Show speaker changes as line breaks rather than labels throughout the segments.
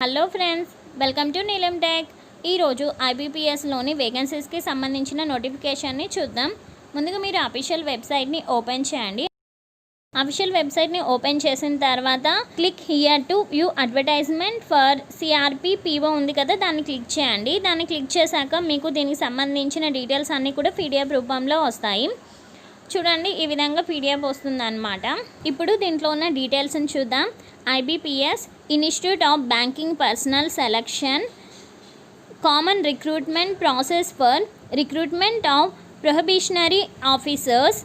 Hello friends, welcome to నీలం tech. ఈరోజు ఐబీపీఎస్లోని వేకెన్సీస్కి సంబంధించిన నోటిఫికేషన్ని చూద్దాం. ముందుగా మీరు అఫీషియల్ వెబ్సైట్ని ఓపెన్ చేయండి. అఫీషియల్ వెబ్సైట్ని ఓపెన్ చేసిన తర్వాత click here to view advertisement for CRP PO ఉంది కదా, దాన్ని క్లిక్ చేయండి. దాన్ని క్లిక్ చేశాక మీకు దీనికి సంబంధించిన డీటెయిల్స్ అన్నీ కూడా పీడిఎఫ్ రూపంలో వస్తాయి. చూడండి, ఈ విధంగా పీడిఎఫ్ వస్తుందన్నమాట. ఇప్పుడు దీంట్లో ఉన్న డీటెయిల్స్ని చూద్దాం. IBPS Institute of Banking Personnel Selection Common Recruitment Process for Recruitment of Probationary Officers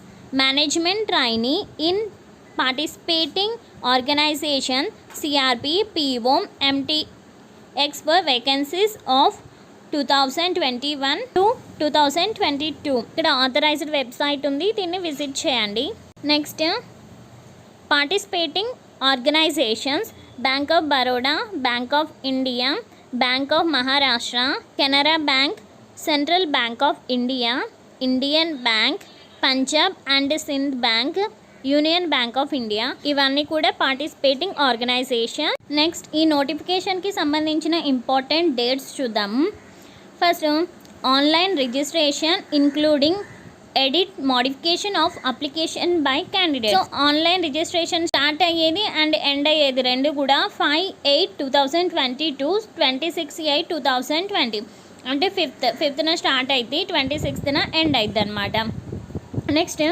Management Trainee in Participating Organization CRP PO MTX for vacancies of 2021 to 2022. ఇక్కడ ఆథరైజ్డ్ వెబ్సైట్ ఉంది, దీన్ని విజిట్ చేయండి. Next, participating organizations bank of Baroda, bank of India, bank of Maharashtra, Canara bank, central bank of India, Indian bank, Punjab and Sindh bank, union bank of India, ఇవన్నీ కూడా participating organization. Next, ఈ నోటిఫికేషన్కి సంబంధించిన important dates చూద్దాము. First, online registration including edit modification of application by candidate. So online registration start అయ్యేది and end అయ్యేది రెండు కూడా 5/8/2022, 26/8/2020. అంటే ఫిఫ్త్న స్టార్ట్ అయితే 26న ఎండ్ అవుతుంది అనమాట. Next,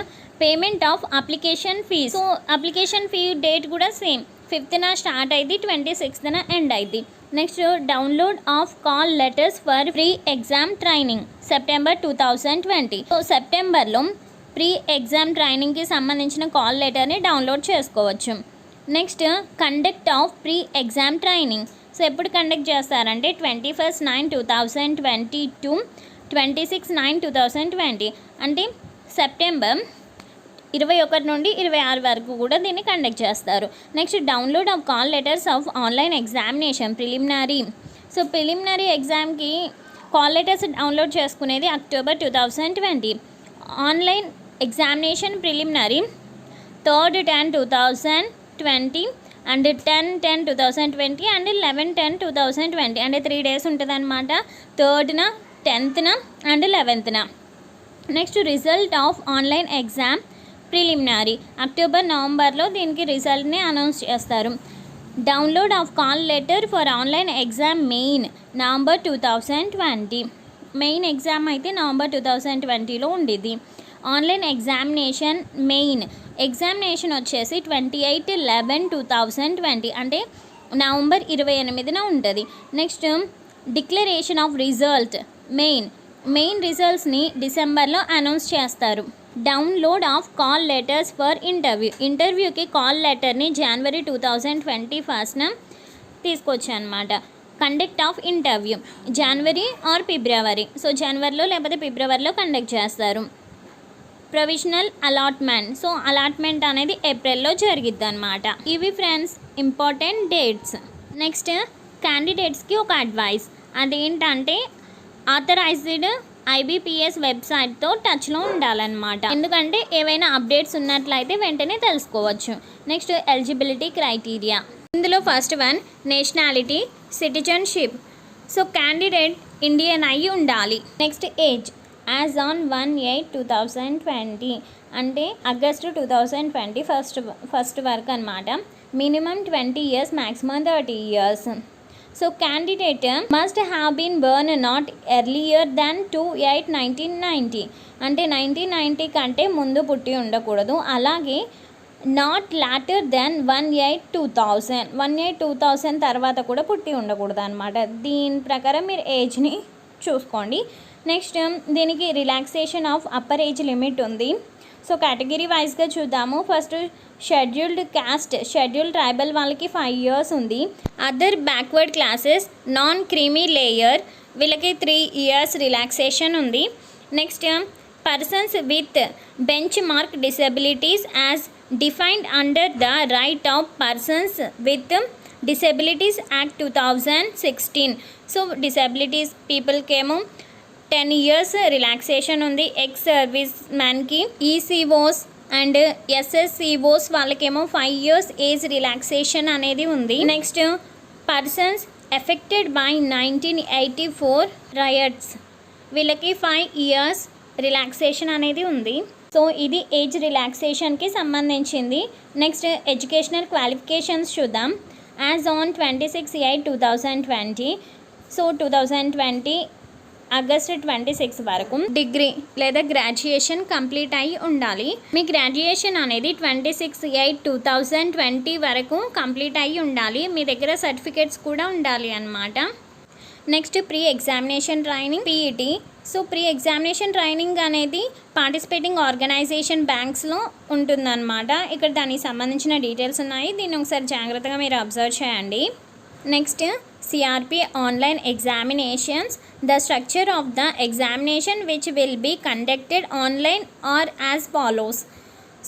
payment of application fee. So application fee date కూడా సేమ్, 5th స్టార్ట్ అయింది, 26న ఎండ్ అయింది. Next, download of call letters for pre exam training September 2020. So సెప్టెంబర్లో ప్రీ ఎగ్జామ్ ట్రైనింగ్కి సంబంధించిన కాల్ లెటర్ని డౌన్లోడ్ చేసుకోవచ్చు. Next, conduct of pre exam training. So ఎప్పుడు కండక్ట్ చేస్తారంటే 21/9/2020 to 26/9/2020. అంటే సెప్టెంబర్ 21 నుండి 26 వరకు కూడా దీన్ని కండక్ట్ చేస్తారు. Next, download of call letters of online examination preliminary. So preliminary ఎగ్జామ్కి కాల్ లెటర్స్ డౌన్లోడ్ చేసుకునేది October 2020. Online examination preliminary 3rd/10/2020 and 10/10/2020 and 11/10/2020. అంటే 3 days ఉంటుంది అనమాట, 3rd, 10th and 11th. Next, result of online exam preliminary అక్టోబర్-నవంబర్లో దీనికి రిజల్ట్ని announce చేస్తారు. Download of call letter for online exam main November 2020. Main exam అయితే November 2020లో ఉండేది. ఆన్లైన్ ఎగ్జామినేషన్ మెయిన్ ఎగ్జామినేషన్ వచ్చేసి 28/11/2020, అంటే నవంబర్ 28న ఉంటుంది. Next, declaration of result main రిజల్ట్స్ని డిసెంబర్లో అనౌన్స్ చేస్తారు. Download of call letters for ఇంటర్వ్యూకి కాల్ లెటర్ని జనవరి 2021న తీసుకొచ్చాను అనమాట. Conduct of interview January or February. So జనవరిలో లేకపోతే ఫిబ్రవరిలో కండక్ట్ చేస్తారు. Provisional allotment. సో అలాట్మెంట్ అనేది ఏప్రిల్లో జరిగిద్ది అనమాట. ఇవి ఫ్రెండ్స్ ఇంపార్టెంట్ డేట్స్. నెక్స్ట్, క్యాండిడేట్స్కి ఒక అడ్వైస్, అదేంటంటే ఆథరైజ్డ్ IBPS వెబ్సైట్తో టచ్లో ఉండాలన్నమాట. ఎందుకంటే ఏవైనా అప్డేట్స్ ఉన్నట్లయితే వెంటనే తెలుసుకోవచ్చు. Next, eligibility criteria. ఇందులో first one, nationality citizenship. So candidate Indian అయి ఉండాలి. నెక్స్ట్, ఏజ్ యాజ్ ఆన్ 1/8/2020, అంటే ఆగస్టు 2020 ఫస్ట్ వరకు అనమాట. Minimum 20 years, maximum 30 years. So candidate must have been born not earlier than 2/8/1990, అంటే 1990 కంటే ముందు పుట్టి ఉండకూడదు. అలాగే నాట్ లాటర్ దెన్ 1/8/2000, 1/8/2000 తర్వాత కూడా పుట్టి ఉండకూడదు అనమాట. దీని ప్రకారం మీరు ఏజ్ని చూసుకోండి. నెక్స్ట్, దీనికి relaxation of upper age limit ఉంది. సో కేటగిరీ వైజ్గా చూద్దాము. First, scheduled caste, scheduled tribal వాళ్ళకి 5 years ఉంది. Other backward classes, non creamy layer వీళ్ళకి 3 years రిలాక్సేషన్ ఉంది. Next, persons with benchmark disabilities as defined under the right of persons with disabilities act 2016. So disabilities పీపుల్కేమో 10 years relaxation ఉంది. Ex service మ్యాన్కి, ECOs and ఎస్ఎస్సీఓస్ వాళ్ళకేమో 5 years age relaxation అనేది ఉంది. Next, persons affected by 1984 riots. వీళ్ళకి 5 years relaxation అనేది ఉంది. సో ఇది ఏజ్ రిలాక్సేషన్కి సంబంధించింది. నెక్స్ట్ ఎడ్యుకేషనల్ క్వాలిఫికేషన్స్ చూద్దాం. యాజ్ ఆన్ 26/8/2020, సో 2020 ఆగస్ట్ 26 వరకు డిగ్రీ లేదా గ్రాడ్యుయేషన్ కంప్లీట్ అయి ఉండాలి. మీ గ్రాడ్యుయేషన్ అనేది 26/8/2020 వరకు కంప్లీట్ అయి ఉండాలి. మీ దగ్గర సర్టిఫికేట్స్ కూడా ఉండాలి అన్నమాట. Next pre examination training PET. So pre examination training అనేది పార్టిసిపేటింగ్ ఆర్గనైజేషన్ బ్యాంక్స్లో ఉంటుందన్నమాట. ఇక్కడ దానికి సంబంధించిన డీటెయిల్స్ ఉన్నాయి. దీన్ని ఒకసారి జాగ్రత్తగా మీరు అబ్జర్వ్ చేయండి. Next CRP online examinations. The structure of the examination which will be conducted online are as follows.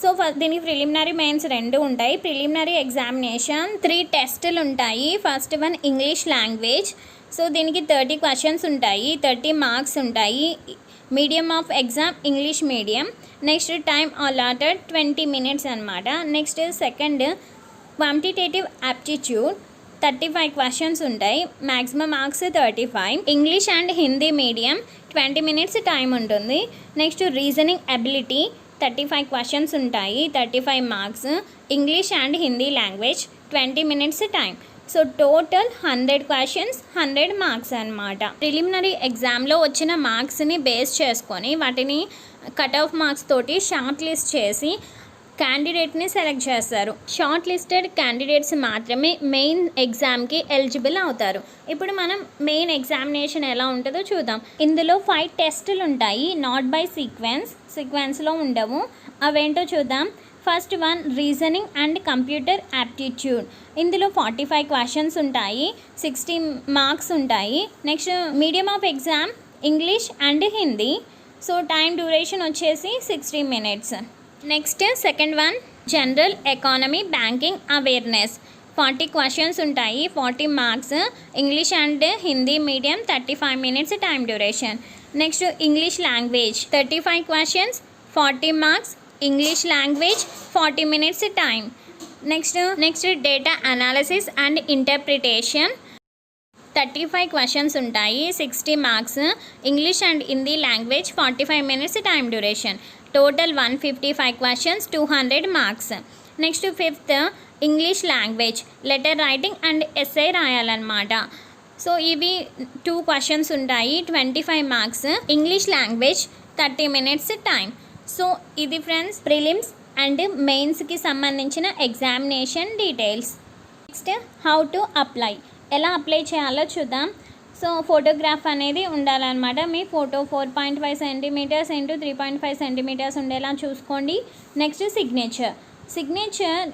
So దీనికి ప్రిలిమినరీ మెయిన్స్ 2 ఉంటాయి. ప్రిలిమినరీ ఎగ్జామినేషన్ 3 టెస్టులు ఉంటాయి. First one English language. So దీనికి 30 క్వశ్చన్స్ ఉంటాయి, 30 మార్క్స్ ఉంటాయి. Medium of exam English medium. Next time allotted 20 minutes అనమాట. Next second quantitative aptitude 35 questions ఉంటాయి, maximum marks 35. English and Hindi medium 20 minutes time ఉంటుంది. Next reasoning ability 35 questions ఉంటాయి, 35 marks. English and Hindi language 20 minutes time. So total 100 questions, 100 marks అనమాట. Preliminary ఎగ్జామ్లో వచ్చిన మార్క్స్ని base చేసుకొని వాటిని cut off marks తోటి short list చేసి క్యాండిడేట్ని సెలెక్ట్ చేస్తారు. షార్ట్ లిస్టెడ్ క్యాండిడేట్స్ మాత్రమే మెయిన్ ఎగ్జామ్కి ఎలిజిబుల్ అవుతారు. ఇప్పుడు మనం మెయిన్ ఎగ్జామినేషన్ ఎలా ఉంటుందో చూద్దాం. ఇందులో 5 టెస్టులు ఉంటాయి, నాట్ బై సీక్వెన్స్లో ఉండవు. అవేంటో చూద్దాం. First one reasoning and computer aptitude. ఇందులో 45 క్వశ్చన్స్ ఉంటాయి, 60 మార్క్స్ ఉంటాయి. Next medium of exam English and Hindi. So time duration వచ్చేసి 60 minutes. Next second one general economy banking awareness. 40 questions ఉంటాయి, 40 marks. English and Hindi medium 35 minutes time duration. Next English language 35 questions, 40 marks. English language 40 minutes time. Next data analysis and interpretation 35 questions ఉంటాయి, 60 marks. English and Hindi language 45 minutes time duration. Total 155 questions, 200 marks. Next fifth English language letter writing and essay రాయాలన్నమాట. So ఇవి 2 questions ఉంటాయి, 25 marks. English language 30 minutes time. So ఇది friends prelims and మెయిన్స్కి సంబంధించిన examination details. Next how to apply, ఎలా apply చేయాలో చూద్దాం. So photograph అనేది ఉండాలన్నమాట. మీ ఫోటో 4.5 cm x 3.5 cm ఉండేలా చూసుకోండి. నెక్స్ట్ సిగ్నేచర్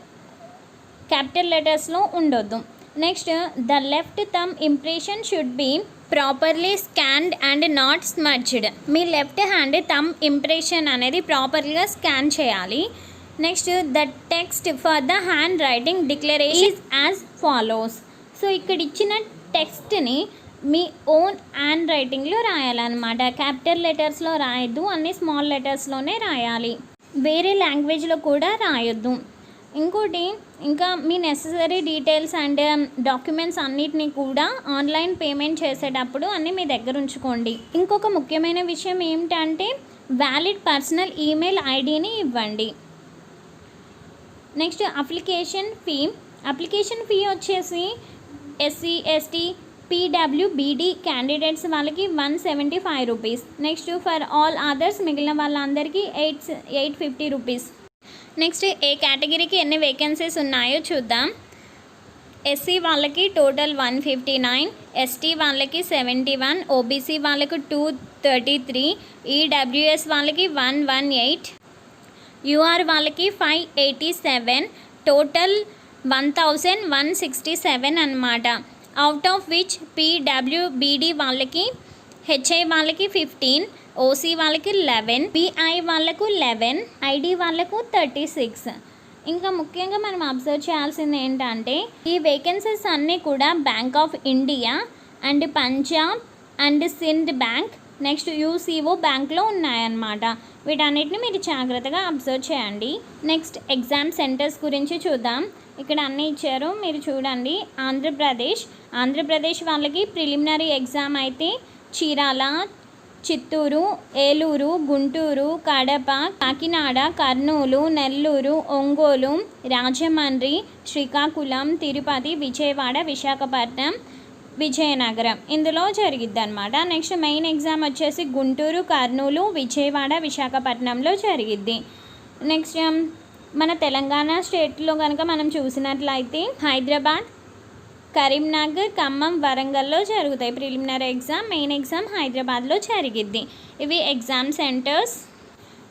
క్యాపిటల్ లెటర్స్లో ఉండొద్దు. Next the left thumb impression should be properly scanned and not smudged. మీ లెఫ్ట్ హ్యాండ్ థంబ్ ఇంప్రెషన్ అనేది ప్రాపర్గా స్కాన్ చేయాలి. Next the text for the handwriting declaration is as follows. So ఇక్కడ ఇచ్చిన టెక్స్ట్ని మీ ఓన్ హ్యాండ్ రైటింగ్లో రాయాలన్నమాట. క్యాపిటల్ లెటర్స్లో రాయొద్దు, అన్ని స్మాల్ లెటర్స్లోనే రాయాలి. వేరే లాంగ్వేజ్లో కూడా రాయొద్దు. ఇంకోటి ఇంకా మీ నెససరీ డీటెయిల్స్ అండ్ డాక్యుమెంట్స్ అన్నిటినీ కూడా ఆన్లైన్ పేమెంట్ చేసేటప్పుడు అన్నీ మీ దగ్గర ఉంచుకోండి. ఇంకొక ముఖ్యమైన విషయం ఏమిటంటే వ్యాలిడ్ పర్సనల్ ఈమెయిల్ ఐడిని ఇవ్వండి. నెక్స్ట్ అప్లికేషన్ ఫీ వచ్చేసి SC ST PWBD క్యాండిడేట్స్ వాళ్ళకి 175 rupees. Next for all others మిగిలిన వాళ్ళందరికీ 850 రూపీస్. నెక్స్ట్ ఏ కేటగిరీకి ఎన్ని వేకెన్సీస్ ఉన్నాయో చూద్దాం. SC వాళ్ళకి టోటల్ 159, ST వాళ్ళకి 71, OBC వాళ్ళకు 233, EWS వాళ్ళకి 118, UR వాళ్ళకి 587, టోటల్ 1167 అన్నమాట. అవుట్ ఆఫ్ విచ్ PWBD వాళ్ళకి HI వాళ్ళకి 15, OC వాళ్ళకి 11, PI వాళ్ళకు 11, ID వాళ్ళకు 36. ఇంకా ముఖ్యంగా మనం అబ్జర్వ్ చేయాల్సింది ఏంటంటే ఈ వేకెన్సీస్ అన్నీ కూడా bank of India and Punjab and Sindh bank, next UCO బ్యాంక్లో ఉన్నాయన్నమాట. వీటన్నిటిని మీరు జాగ్రత్తగా అబ్జర్వ్ చేయండి. నెక్స్ట్ ఎగ్జామ్ సెంటర్స్ గురించి చూద్దాం. ఇక్కడ అన్నీ ఇచ్చారు, మీరు చూడండి. ఆంధ్రప్రదేశ్ ఆంధ్రప్రదేశ్ వాళ్ళకి ప్రిలిమినరీ ఎగ్జామ్ అయితే చీరాల, చిత్తూరు, ఏలూరు, గుంటూరు, కడప, కాకినాడ, కర్నూలు, నెల్లూరు, ఒంగోలు, రాజమండ్రి, శ్రీకాకుళం, తిరుపతి, విజయవాడ, విశాఖపట్నం, విజయనగరం ఇందులో జరిగిద్ది అనమాట. నెక్స్ట్ మెయిన్ ఎగ్జామ్ వచ్చేసి గుంటూరు, కర్నూలు, విజయవాడ, విశాఖపట్నంలో జరిగిద్ది. నెక్స్ట్ మన తెలంగాణ స్టేట్లో కనుక మనం చూసినట్లయితే హైదరాబాద్, కరీంనగర్, ఖమ్మం, వరంగల్లో జరుగుతాయి ప్రిలిమినరీ ఎగ్జామ్. మెయిన్ ఎగ్జామ్ హైదరాబాద్లో జరిగిద్ది. ఇవి ఎగ్జామ్ సెంటర్స్.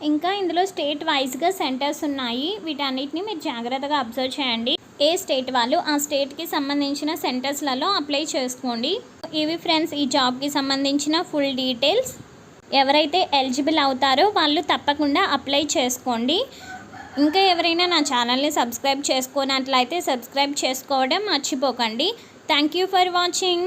ఇంకా ఇందులో స్టేట్ వైజ్గా సెంటర్స్ ఉన్నాయి. వీటన్నిటిని మీరు జాగ్రత్తగా అబ్జర్వ్ చేయండి. ఏ స్టేట్ వాళ్ళు ఆ స్టేట్కి సంబంధించిన సెంటర్స్లలో అప్లై చేసుకోండి. ఇవి ఫ్రెండ్స్ ఈ జాబ్కి సంబంధించిన ఫుల్ డీటెయిల్స్. ఎవరైతే ఎలిజిబుల్ అవుతారో వాళ్ళు తప్పకుండా అప్లై చేసుకోండి. ఇంకా ఎవరైనా నా ఛానల్ని సబ్స్క్రైబ్ చేసుకున్నట్లయితే సబ్స్క్రైబ్ చేసుకోవడం మర్చిపోకండి. Thank you for watching.